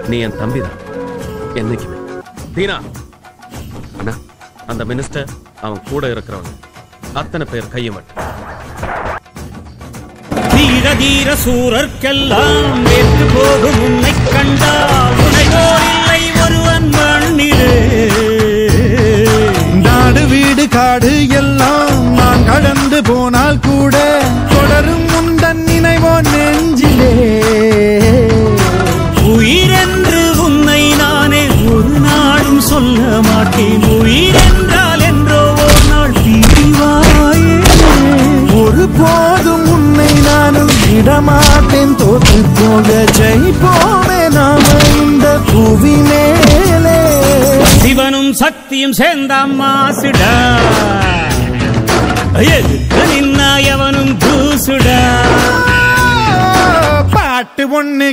நீ என் தம்பிதான் என்னைக்குமே. தீனா அண்ணா, அந்த மினிஸ்டர் அவன் கூட இருக்கிறவங்க அத்தனை பேர் கையை மட்டும். தீர தீர சூரர்க்கெல்லாம் வென்று போகும் உன்னை கண்டால் உனையோ இல்லை ஒருவன் மண்ணிலே. நாடு வீடு காடு எல்லாம் நான் கடந்து போனால் கூட தொடரும் முந்தன் நினைவோ நெஞ்சிலே. உயிரென்று உன்னை நானே ஒரு நாளும் சொல்ல மாட்டேன். உயிரென்றால் என்றோ ஒரு நாள் பிரிவாயே. ஒரு போதும் உன்னை நானும் விடமாட்டேன். தோற்று போக ஜெயிப்போமே நாம இந்த புவி மேலே. சிவனும் சக்தியும் சேர்ந்த மாசுடா, எதுக்கு நின்னா எவனும் தூசுடா. பாட்டு ஒண்ணு